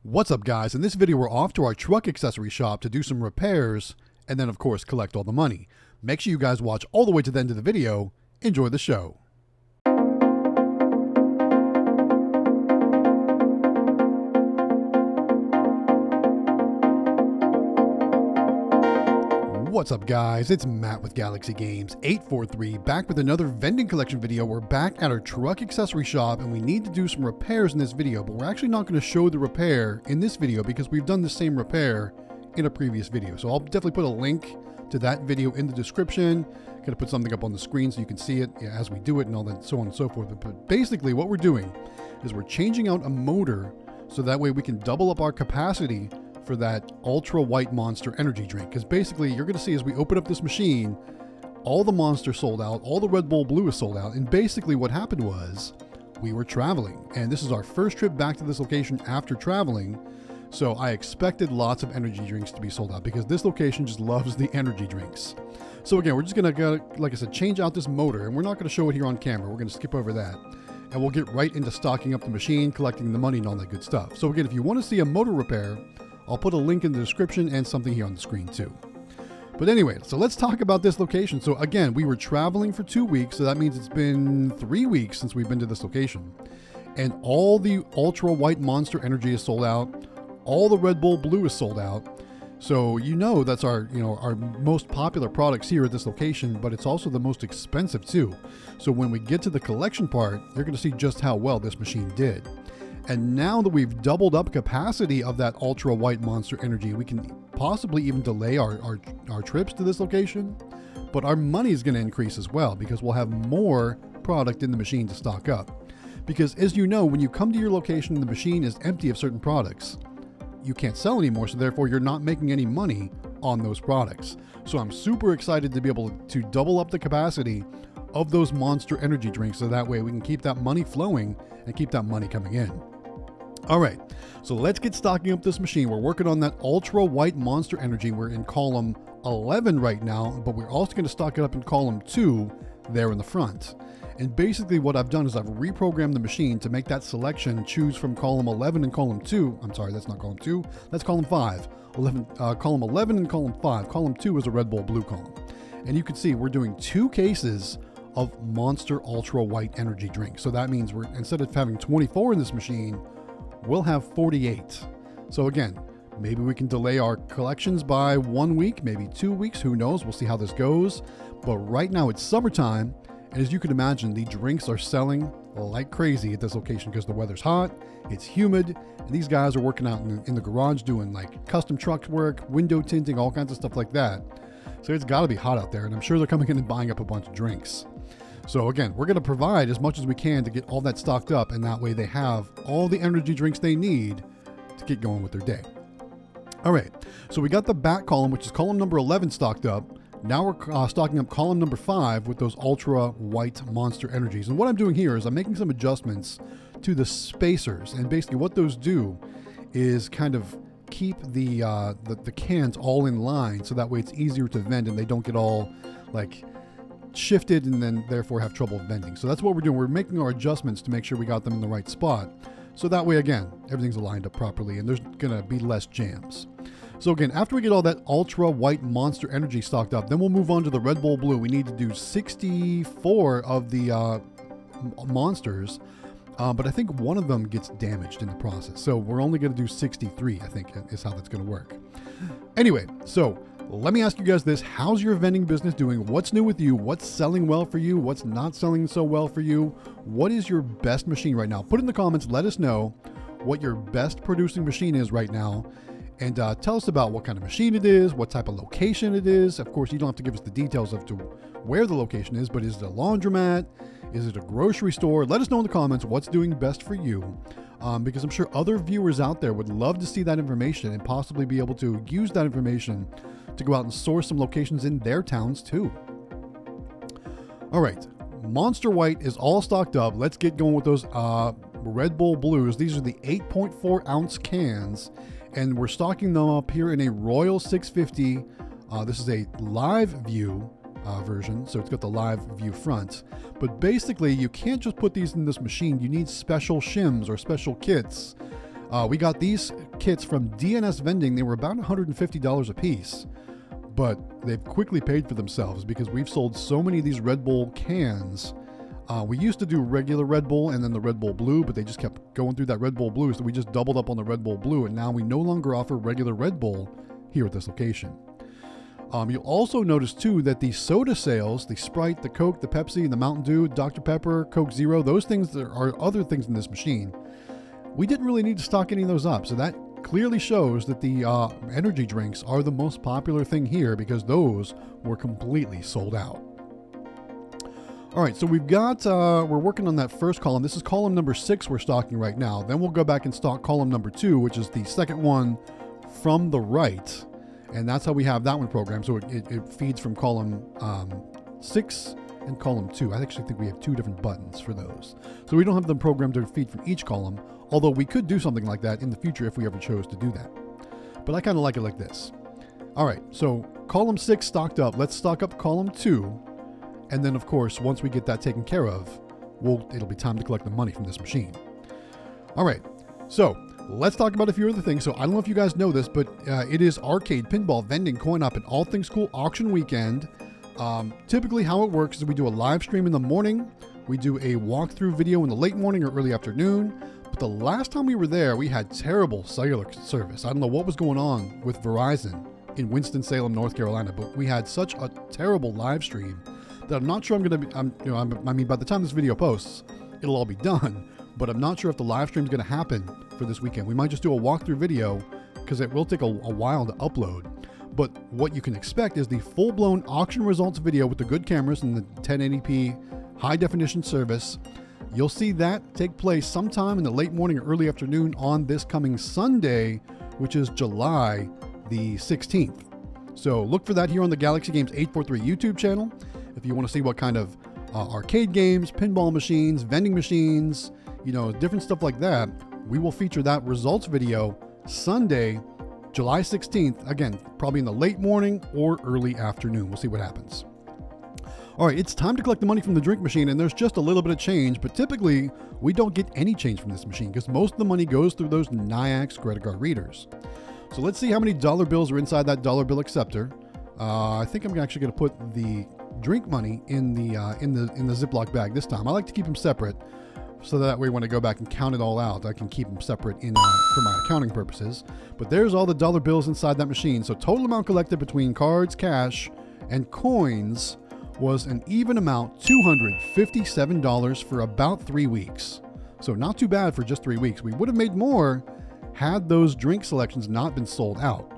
What's up, guys? In this video we're off to our truck accessory shop to do some repairs and then of course collect all the money. Make sure you guys watch all the way to the end of the video. Enjoy the show. What's up, guys? It's Matt with Galaxy Games 843 back with another vending collection video. We're back at our truck accessory shop and we need to do some repairs in this video, but we're actually not going to show the repair in this video because we've done the same repair in a previous video. So I'll definitely put a link to that video in the description. Going to put something up on the screen so you can see it as we do it and all that, so on and so forth. But basically what we're doing is we're changing out a motor so that way we can double up our capacity for that ultra white Monster energy drink. Because basically you're going to see as we open up this machine, all the Monster sold out, all the Red Bull Blue is sold out, and basically what happened was we were traveling, and this is our first trip back to this location after traveling, so I expected lots of energy drinks to be sold out because this location just loves the energy drinks. So again, we're just going to, like I said, change out this motor, and we're not going to show it here on camera. We're going to skip over that, and we'll get right into stocking up the machine, collecting the money, and all that good stuff. So again, if you want to see a motor repair, I'll put a link in the description and something here on the screen too. But anyway, so let's talk about this location. So again, we were traveling for 2 weeks, so that means it's been 3 weeks since we've been to this location. And all the Ultra White Monster Energy is sold out. All the Red Bull Blue is sold out. So you know that's our most popular products here at this location, but it's also the most expensive too. So when we get to the collection part, you're going to see just how well this machine did. And now that we've doubled up capacity of that Ultra White Monster Energy, we can possibly even delay our trips to this location. But our money is going to increase as well because we'll have more product in the machine to stock up. Because as you know, when you come to your location and the machine is empty of certain products, you can't sell anymore, so therefore you're not making any money on those products. So I'm super excited to be able to double up the capacity of those Monster Energy drinks so that way we can keep that money flowing and keep that money coming in. All right, so let's get stocking up this machine. We're working on that Ultra White Monster Energy. We're in column 11 right now, but we're also going to stock it up in column 2 there in the front. And basically what I've done is I've reprogrammed the machine to make that selection choose from column 11 and column 2. I'm sorry, that's not column 2. That's column 5. Column 11 and column 5. Column 2 is a Red Bull Blue column. And you can see we're doing 2 cases of Monster Ultra White Energy drink. So that means we're, instead of having 24 in this machine, we'll have 48. So again, maybe we can delay our collections by 1 week, maybe 2 weeks, who knows? We'll see how this goes. But right now it's summertime, and as you can imagine, the drinks are selling like crazy at this location because the weather's hot, it's humid, and these guys are working out in the garage doing like custom truck work, window tinting, all kinds of stuff like that. So it's got to be hot out there, and I'm sure they're coming in and buying up a bunch of drinks. So again, we're going to provide as much as we can to get all that stocked up, and that way they have all the energy drinks they need to get going with their day. All right, so we got the back column, which is column number 11, stocked up. Now we're stocking up column number 5 with those Ultra White Monster Energies. And what I'm doing here is I'm making some adjustments to the spacers, and basically what those do is kind of keep the cans all in line, so that way it's easier to vend and they don't get all like shifted and then therefore have trouble vending. So that's what we're doing. We're making our adjustments to make sure we got them in the right spot. So that way, again, everything's aligned up properly and there's gonna be less jams. So again, after we get all that Ultra White Monster Energy stocked up, then we'll move on to the Red Bull Blue. We need to do 64 of the monsters, but I think one of them gets damaged in the process. So we're only gonna do 63, I think is how that's gonna work. Anyway, so let me ask you guys this. How's your vending business doing? What's new with you? What's selling well for you? What's not selling so well for you? What is your best machine right now? Put in the comments. Let us know what your best producing machine is right now. And tell us about what kind of machine it is, what type of location it is. Of course, you don't have to give us the details of to where the location is, but is it a laundromat? Is it a grocery store? Let us know in the comments what's doing best for you. Because I'm sure other viewers out there would love to see that information and possibly be able to use that information to go out and source some locations in their towns too. All right, Monster White is all stocked up. Let's get going with those Red Bull Blues. These are the 8.4 ounce cans, and we're stocking them up here in a Royal 650. This is a live view version, so it's got the live view front. But basically, you can't just put these in this machine. You need special shims or special kits We got these kits from DNS Vending. They were about $150 a piece, but they've quickly paid for themselves because we've sold so many of these Red Bull cans. We used to do regular Red Bull and then the Red Bull Blue, but they just kept going through that Red Bull Blue, so we just doubled up on the Red Bull Blue, and now we no longer offer regular Red Bull here at this location. You'll also notice too that the soda sales, the Sprite, the Coke, the Pepsi, the Mountain Dew, Dr. Pepper, Coke Zero, those things, there are other things in this machine. We didn't really need to stock any of those up, so that clearly shows that the energy drinks are the most popular thing here because those were completely sold out. All right, so we've got, we're working on that first column. This is column number 6 we're stocking right now. Then we'll go back and stock column number 2, which is the second one from the right. And that's how we have that one programmed. So it feeds from column 6 and column 2. I actually think we have 2 different buttons for those. So we don't have them programmed to feed from each column, although we could do something like that in the future if we ever chose to do that. But I kind of like it like this. All right, so column 6 stocked up. Let's stock up column 2. And then, of course, once we get that taken care of, it'll be time to collect the money from this machine. All right, so let's talk about a few other things. So I don't know if you guys know this, but it is arcade, pinball, vending, coin op, and all things cool auction weekend. Typically how it works is we do a live stream in the morning. We do a walkthrough video in the late morning or early afternoon. But the last time we were there, we had terrible cellular service. I don't know what was going on with Verizon in Winston-Salem, North Carolina, but we had such a terrible live stream that I'm not sure I'm going to be, I mean, by the time this video posts, it'll all be done, but I'm not sure if the live stream is going to happen for this weekend. We might just do a walkthrough video because it will take a while to upload. But what you can expect is the full-blown auction results video with the good cameras and the 1080p high definition service. You'll see that take place sometime in the late morning or early afternoon on this coming Sunday, which is July the 16th. So look for that here on the Galaxy Games 843 YouTube channel. If you want to see what kind of arcade games, pinball machines, vending machines, different stuff like that, we will feature that results video Sunday, July 16th. Again, probably in the late morning or early afternoon. We'll see what happens. All right, it's time to collect the money from the drink machine, and there's just a little bit of change, but typically we don't get any change from this machine because most of the money goes through those Nayax credit card readers. So let's see how many dollar bills are inside that dollar bill acceptor. I think I'm actually going to put the drink money in the Ziploc bag this time. I like to keep them separate, so that way when I go back and count it all out, I can keep them separate for my accounting purposes. But there's all the dollar bills inside that machine. So total amount collected between cards, cash, and coins was an even amount, $257 for about 3 weeks. So not too bad for just 3 weeks. We would have made more had those drink selections not been sold out.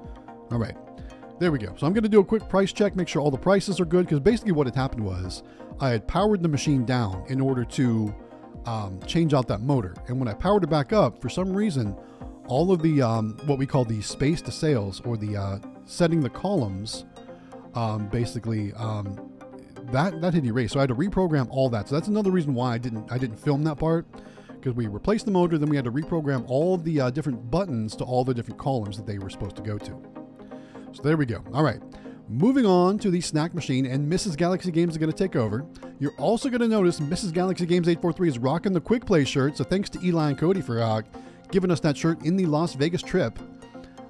All right, there we go. So I'm going to do a quick price check, make sure all the prices are good, because basically what had happened was I had powered the machine down in order to change out that motor. And when I powered it back up, for some reason, all of the what we call the space to sales, or the setting the columns, basically that had erased. So I had to reprogram all that. So that's another reason why I didn't film that part, because we replaced the motor, then we had to reprogram all the different buttons to all the different columns that they were supposed to go to. So there we go. All right. Moving on to the snack machine, and Mrs. Galaxy Games is going to take over. You're also going to notice Mrs. Galaxy Games 843 is rocking the Quick Play shirt. So thanks to Eli and Cody for giving us that shirt in the Las Vegas trip.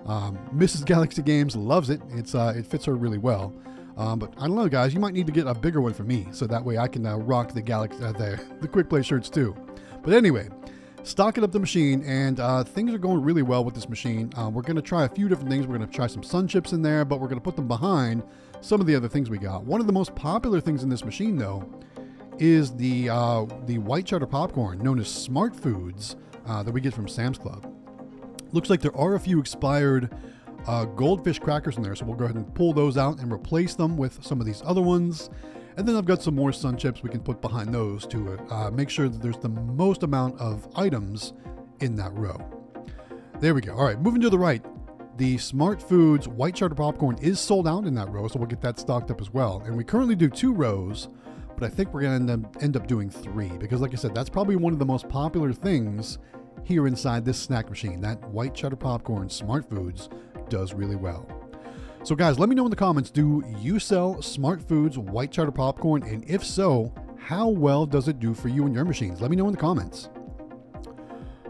Mrs. Galaxy Games loves it. It fits her really well. But I don't know, guys. You might need to get a bigger one for me, so that way I can rock the the Quick Play shirts too. But anyway, stocking up the machine, and things are going really well with this machine. We're going to try a few different things. We're going to try some sun chips in there, but we're going to put them behind some of the other things we got. One of the most popular things in this machine, though, is the white cheddar popcorn, known as Smart Foods, that we get from Sam's Club. Looks like there are a few expired goldfish crackers in there, so we'll go ahead and pull those out and replace them with some of these other ones. And then I've got some more sun chips we can put behind those to make sure that there's the most amount of items in that row. There we go. All right, moving to the right. The Smart Foods white cheddar popcorn is sold out in that row, so we'll get that stocked up as well. And we currently do 2 rows, but I think we're going to end up doing 3, because like I said, that's probably one of the most popular things here inside this snack machine. That white cheddar popcorn, Smart Foods, does really well. So guys, let me know in the comments, do you sell Smart Foods white cheddar popcorn? And if so, how well does it do for you and your machines? Let me know in the comments.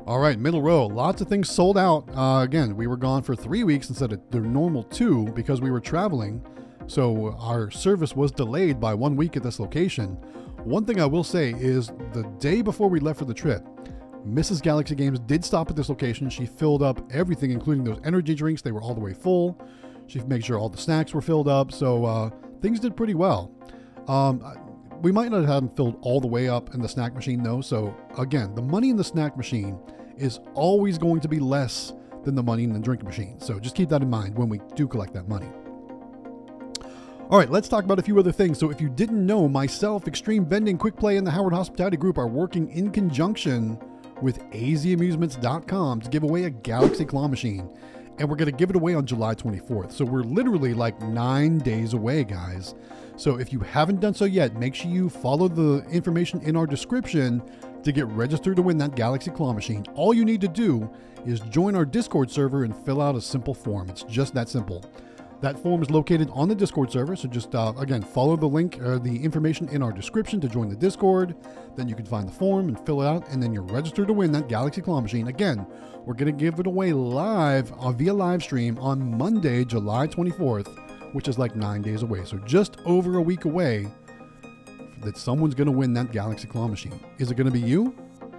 All right, middle row, lots of things sold out. Again, we were gone for 3 weeks instead of the normal 2 because we were traveling. So our service was delayed by 1 week at this location. One thing I will say is the day before we left for the trip, Mrs. Galaxy Games did stop at this location. She filled up everything, including those energy drinks. They were all the way full. She made sure all the snacks were filled up. So things did pretty well. We might not have them filled all the way up in the snack machine though. So again, the money in the snack machine is always going to be less than the money in the drink machine. So just keep that in mind when we do collect that money. All right, let's talk about a few other things. So if you didn't know, myself, Extreme Vending, Quick Play, and the Howard Hospitality Group are working in conjunction with azamusements.com to give away a Galaxy Claw machine. And we're going to give it away on July 24th. So we're literally like 9 days away, guys. So if you haven't done so yet, make sure you follow the information in our description to get registered to win that Galaxy Claw machine. All you need to do is join our Discord server and fill out a simple form. It's just that simple. That form is located on the Discord server, so just, again, follow the link or the information in our description to join the Discord. Then you can find the form and fill it out, and then you're registered to win that Galaxy Claw machine. Again, we're going to give it away live via live stream on Monday, July 24th, which is like 9 days away. So just over a week away that someone's going to win that Galaxy Claw machine. Is it going to be you?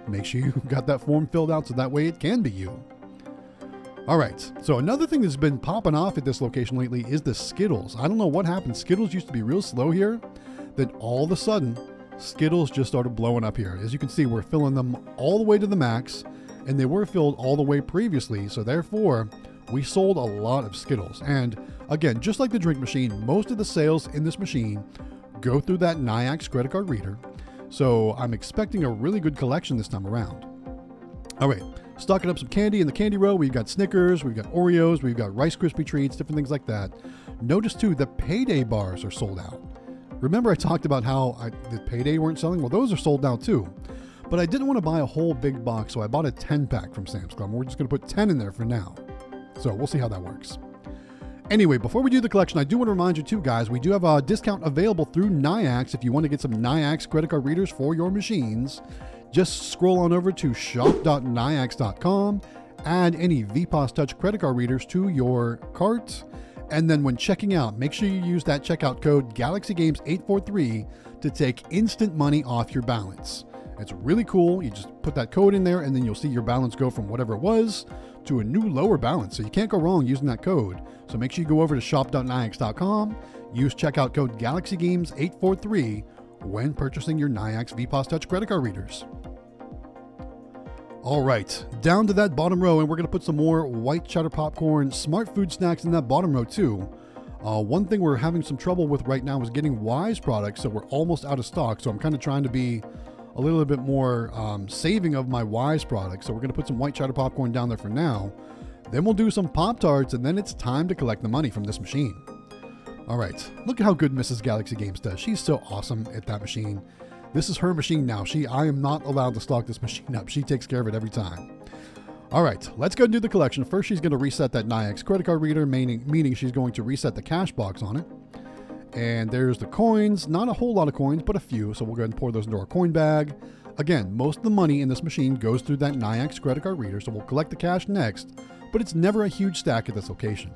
Make sure you got that form filled out so that way it can be you. All right, so another thing that's been popping off at this location lately is the Skittles. I don't know what happened. Skittles used to be real slow here. Then all of a sudden, Skittles just started blowing up here. As you can see, we're filling them all the way to the max, and they were filled all the way previously. So therefore, we sold a lot of Skittles. And again, just like the drink machine, most of the sales in this machine go through that Nayax credit card reader. So I'm expecting a really good collection this time around. All right. Stocking up some candy in the candy row. We've got Snickers, we've got Oreos, we've got Rice Krispie treats, different things like that. Notice too, the Payday bars are sold out. Remember I talked about how the Payday weren't selling? Well, those are sold out too. But I didn't want to buy a whole big box, so I bought a 10-pack from Sam's Club. We're just going to put 10 in there for now. So we'll see how that works. Anyway, before we do the collection, I do want to remind you too, guys, we do have a discount available through Nayax if you want to get some Nayax credit card readers for your machines. Just scroll on over to shop.nayax.com, add any VPOS Touch credit card readers to your cart, and then when checking out, make sure you use that checkout code GalaxyGames843 to take instant money off your balance. It's really cool. You just put that code in there, and then you'll see your balance go from whatever it was to a new lower balance. So you can't go wrong using that code. So make sure you go over to shop.nayax.com, use checkout code GalaxyGames843 when purchasing your Nayax VPOS Touch credit card readers. All right, down to that bottom row, and we're going to put some more white cheddar popcorn, smart food snacks in that bottom row too. One thing we're having some trouble with right now is getting Wise products, so we're almost out of stock. So I'm kind of trying to be a little bit more saving of my Wise products. So we're going to put some white cheddar popcorn down there for now. Then we'll do some Pop-Tarts, and then it's time to collect the money from this machine. All right, look at how good Mrs. Galaxy Games does. She's so awesome at that machine. This is her machine now. I am not allowed to stock this machine up. She takes care of it every time. All right, let's go and do the collection. First, she's going to reset that Nayax credit card reader, meaning she's going to reset the cash box on it. And there's the coins. Not a whole lot of coins, but a few. So we'll go ahead and pour those into our coin bag. Again, most of the money in this machine goes through that Nayax credit card reader, so we'll collect the cash next, but it's never a huge stack at this location.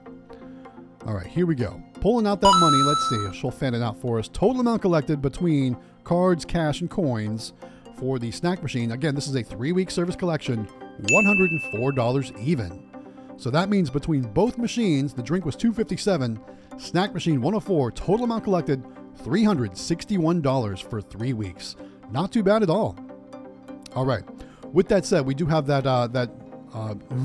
All right, here we go. Pulling out that money, let's see. She'll fan it out for us. Total amount collected between cards, cash, and coins for the snack machine. Again, this is a 3-week service collection, $104 even. So that means between both machines, the drink was $257, snack machine $104, total amount collected $361 for 3 weeks. Not too bad at all. All right. With that said, we do have that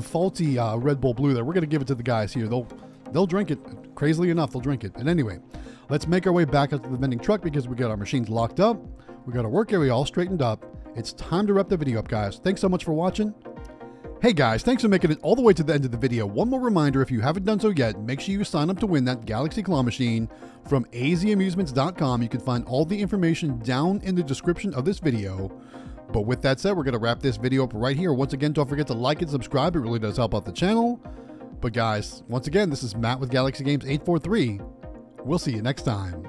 faulty Red Bull Blue there. We're going to give it to the guys here. They'll drink it. Crazily enough, they'll drink it. And anyway, let's make our way back up to the vending truck because we got our machines locked up. We got our work area all straightened up. It's time to wrap the video up, guys. Thanks so much for watching. Hey guys, thanks for making it all the way to the end of the video. One more reminder, if you haven't done so yet, make sure you sign up to win that Galaxy Claw machine from azamusements.com. You can find all the information down in the description of this video. But with that said, we're going to wrap this video up right here. Once again, don't forget to like and subscribe. It really does help out the channel. But guys, once again, this is Matt with Galaxy Games 843. We'll see you next time.